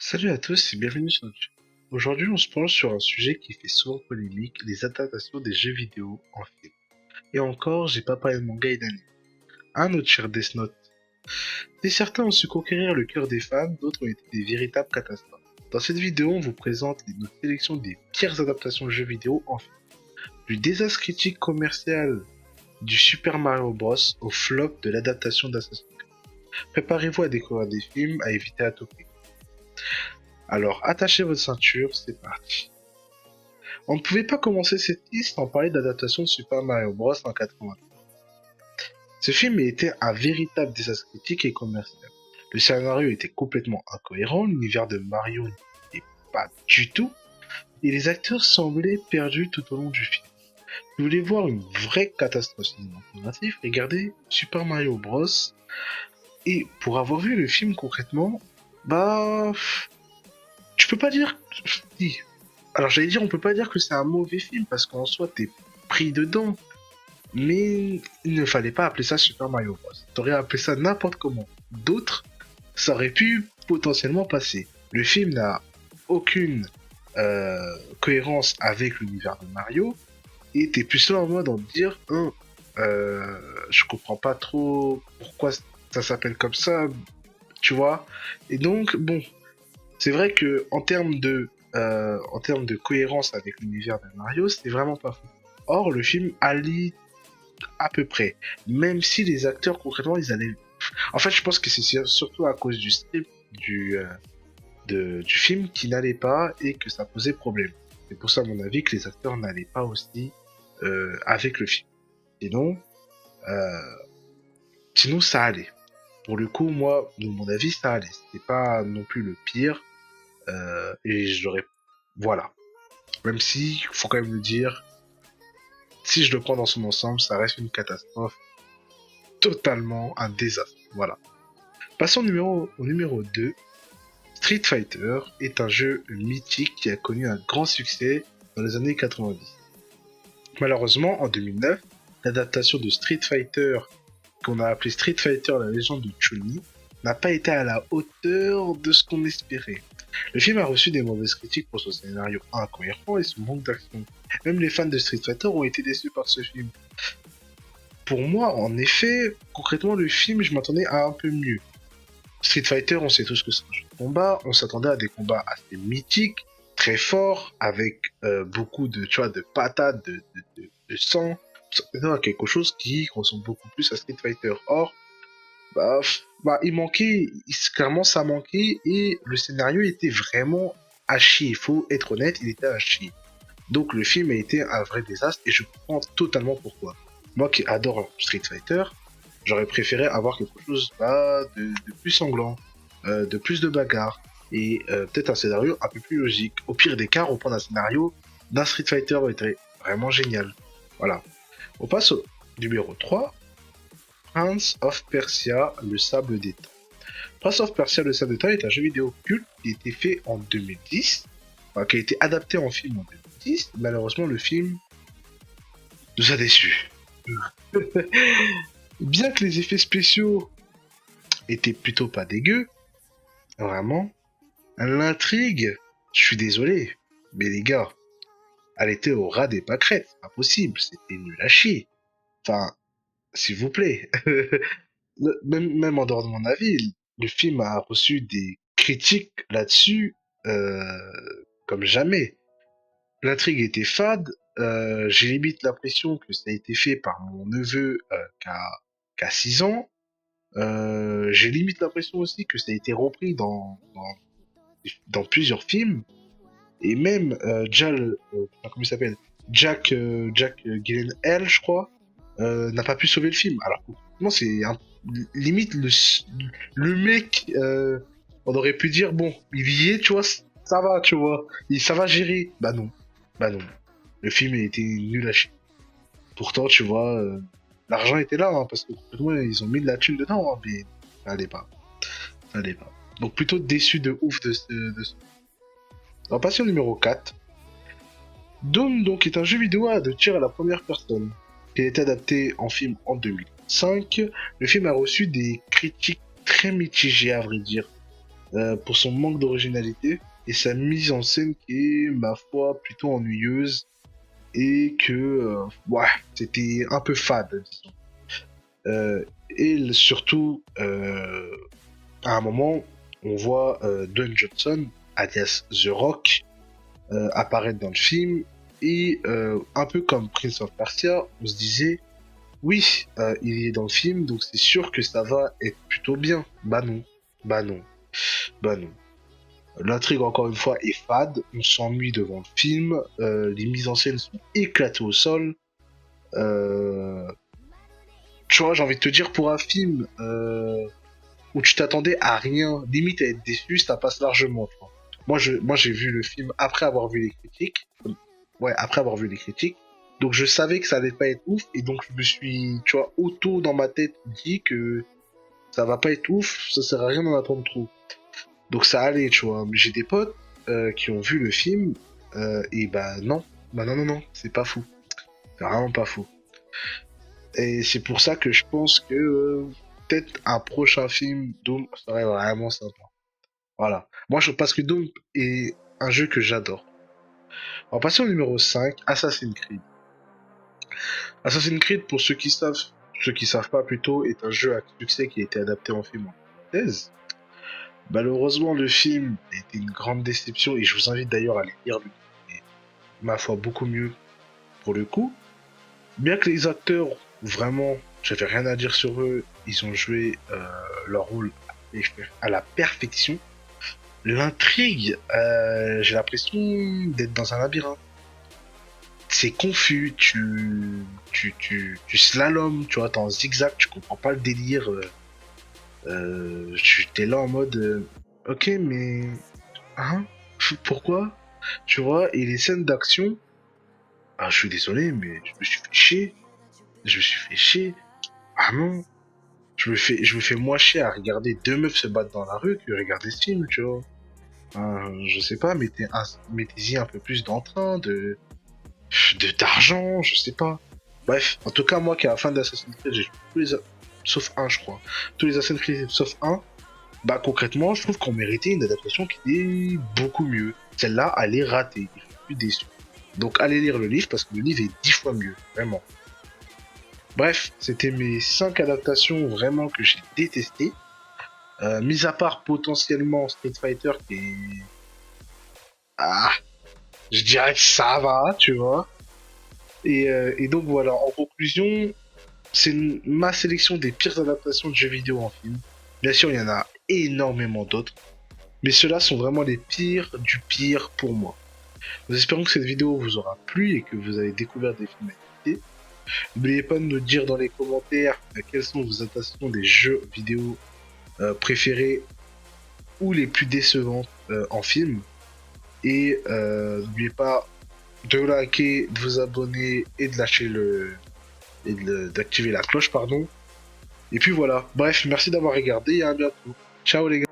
Salut à tous et bienvenue sur YouTube. Aujourd'hui, on se penche sur un sujet qui fait souvent polémique, les adaptations des jeux vidéo en film. Et encore, j'ai pas parlé de manga et d'anime. Notre cher Death Note. Si certains ont su conquérir le cœur des fans, d'autres ont été des véritables catastrophes. Dans cette vidéo, on vous présente notre sélection des pires adaptations de jeux vidéo en film. Du désastre critique commercial du Super Mario Bros. Au flop de l'adaptation d'Assassin's Creed. Préparez-vous à découvrir des films à éviter à tout prix. Alors, attachez votre ceinture, c'est parti. On ne pouvait pas commencer cette liste sans parler de l'adaptation de Super Mario Bros. En 80. Ce film était un véritable désastre critique et commercial. Le scénario était complètement incohérent, l'univers de Mario n'était pas du tout, et les acteurs semblaient perdus tout au long du film. Si vous voulez voir une vraie catastrophe cinématographique, regardez Super Mario Bros. Et pour avoir vu le film concrètement, bah... Tu peux pas dire... Si. Alors j'allais dire, on peut pas dire que c'est un mauvais film, parce qu'en soi, t'es pris dedans. Mais il ne fallait pas appeler ça Super Mario Bros. T'aurais appelé ça n'importe comment. D'autres, ça aurait pu potentiellement passer. Le film n'a aucune cohérence avec l'univers de Mario. Et t'es plus là en mode en dire, je comprends pas trop pourquoi ça s'appelle comme ça, tu vois. Et donc, bon, c'est vrai que en termes de cohérence avec l'univers de Mario, c'est vraiment pas fou. Or, le film allie à peu près. Même si les acteurs, concrètement, ils allaient... En fait, je pense que c'est surtout à cause du script du film qui n'allait pas et que ça posait problème. C'est pour ça, à mon avis, que les acteurs n'allaient pas aussi avec le film. Sinon, euh, sinon, ça allait. Pour le coup, moi, de mon avis, ça allait. C'était pas non plus le pire. Et j'aurais... Voilà. Même si, faut quand même le dire, si je le prends dans son ensemble, ça reste une catastrophe. Totalement un désastre. Voilà. Passons au numéro 2. Street Fighter est un jeu mythique qui a connu un grand succès dans les années 90. Malheureusement, en 2009, l'adaptation de Street Fighter, qu'on a appelé Street Fighter la légende de Chun-Li, n'a pas été à la hauteur de ce qu'on espérait. Le film a reçu des mauvaises critiques pour son scénario incohérent et son manque d'action. Même les fans de Street Fighter ont été déçus par ce film. Pour moi, en effet, concrètement, le film, je m'attendais à un peu mieux. Street Fighter, on sait tous que c'est un jeu de combat, on s'attendait à des combats assez mythiques, très forts, avec beaucoup de, tu vois, de patates, de sang, on s'attendait à quelque chose qui ressemble beaucoup plus à Street Fighter. Or, il manquait, clairement ça manquait, et le scénario était vraiment à chier, il faut être honnête, il était à chier. Donc le film a été un vrai désastre, et je comprends totalement pourquoi. Moi qui adore Street Fighter, j'aurais préféré avoir quelque chose de plus sanglant, de plus de bagarre, et peut-être un scénario un peu plus logique. Au pire des cas, reprendre un scénario d'un Street Fighter aurait été vraiment génial. Voilà. On passe au numéro 3, Prince of Persia, le sable des temps. Prince of Persia, le sable des temps est un jeu vidéo culte qui a été fait en 2010, enfin, qui a été adapté en film en 2010. Malheureusement, le film nous a déçus. Bien que les effets spéciaux étaient plutôt pas dégueux, vraiment, l'intrigue, je suis désolé, mais les gars, elle était au ras des pâquerettes, c'est pas possible, c'était nul à chier. Enfin, s'il vous plaît. Même en dehors de mon avis, le film a reçu des critiques là-dessus comme jamais. L'intrigue était fade, j'ai limite l'impression que ça a été fait par mon neveu qui a 6 ans. J'ai limite l'impression aussi que ça a été repris dans plusieurs films. Et même comment il s'appelle, Jack Gyllenhaal, je crois, n'a pas pu sauver le film. Alors moi, limite le mec, on aurait pu dire bon, il y est, tu vois, ça va, tu vois, ça va gérer. Bah non. Le film a été nul à chier. Pourtant, tu vois, l'argent était là, hein, parce que complètement, ils ont mis de la thune dedans, hein, mais ça allait pas, ça allait pas. Donc plutôt déçu de ouf de ce. On passe au numéro 4. Doom donc est un jeu vidéo de tir à la première personne, qui a été adapté en film en 2005. Le film a reçu des critiques très mitigées à vrai dire. pour son manque d'originalité et sa mise en scène qui est, ma foi, plutôt ennuyeuse et que, ouais, c'était un peu fade, disons. Et surtout, à un moment, on voit Dwayne Johnson, alias The Rock, apparaître dans le film et un peu comme Prince of Persia, on se disait oui, il est dans le film, donc c'est sûr que ça va être plutôt bien. Bah non, bah non, bah non. L'intrigue, encore une fois, est fade, on s'ennuie devant le film, les mises en scène sont éclatées au sol. Euh, Tu vois, j'ai envie de te dire, pour un film où tu t'attendais à rien, limite à être déçu, ça passe largement, tu vois. Moi, j'ai vu le film après avoir vu les critiques. Ouais, après avoir vu les critiques. Donc je savais que ça allait pas être ouf, et donc je me suis, tu vois, auto dans ma tête dit que ça va pas être ouf, ça sert à rien d'en attendre trop. Donc ça allait, tu vois. Mais j'ai des potes qui ont vu le film, et bah non, non, non, c'est pas fou. C'est vraiment pas fou. Et c'est pour ça que je pense que peut-être un prochain film Doom serait vraiment sympa. Voilà. Parce que Doom est un jeu que j'adore. On va passer au numéro 5, Assassin's Creed. Assassin's Creed, pour ceux qui savent pas plutôt, est un jeu à succès qui a été adapté en film en 2016. Malheureusement, le film a été une grande déception et je vous invite d'ailleurs à aller lire le livre. Et, ma foi, beaucoup mieux pour le coup. Bien que les acteurs, vraiment, j'avais rien à dire sur eux, ils ont joué leur rôle à la perfection. L'intrigue, j'ai l'impression d'être dans un labyrinthe. C'est confus, tu slalomes, tu vois, t'es en zigzag, tu comprends pas le délire. Tu t'es là en mode, ok, mais hein, pourquoi? Tu vois, et les scènes d'action, ah, je suis désolé, mais je me suis fait chier. Je me suis fait chier. Ah non, je me fais moins chier à regarder deux meufs se battre dans la rue que regarder ce film, tu vois. Je sais pas, mettez-y un peu plus d'entrain, d'argent, je sais pas. Bref, en tout cas, moi qui à la fin d'Assassin's Creed, j'ai joué sauf un, je crois. Tous les Assassin's Creed sauf un. Bah concrètement, je trouve qu'on méritait une adaptation qui est beaucoup mieux. Celle-là, elle est ratée. Je suis plus déçu. Donc allez lire le livre parce que le livre est 10 fois mieux, vraiment. Bref, c'était mes 5 adaptations vraiment que j'ai détestées. Mis à part potentiellement Street Fighter qui est... Ah, je dirais que ça va, tu vois. Et donc voilà, en conclusion, c'est ma sélection des pires adaptations de jeux vidéo en film. Bien sûr, il y en a énormément d'autres. Mais ceux-là sont vraiment les pires du pire pour moi. Nous espérons que cette vidéo vous aura plu et que vous avez découvert des films à éviter. N'oubliez pas de nous dire dans les commentaires quelles sont vos adaptations des jeux vidéo préférés ou les plus décevantes en film. Et n'oubliez pas de liker, de vous abonner et de lâcher d'activer la cloche, pardon. Et puis voilà. Bref, merci d'avoir regardé et à bientôt. Ciao les gars.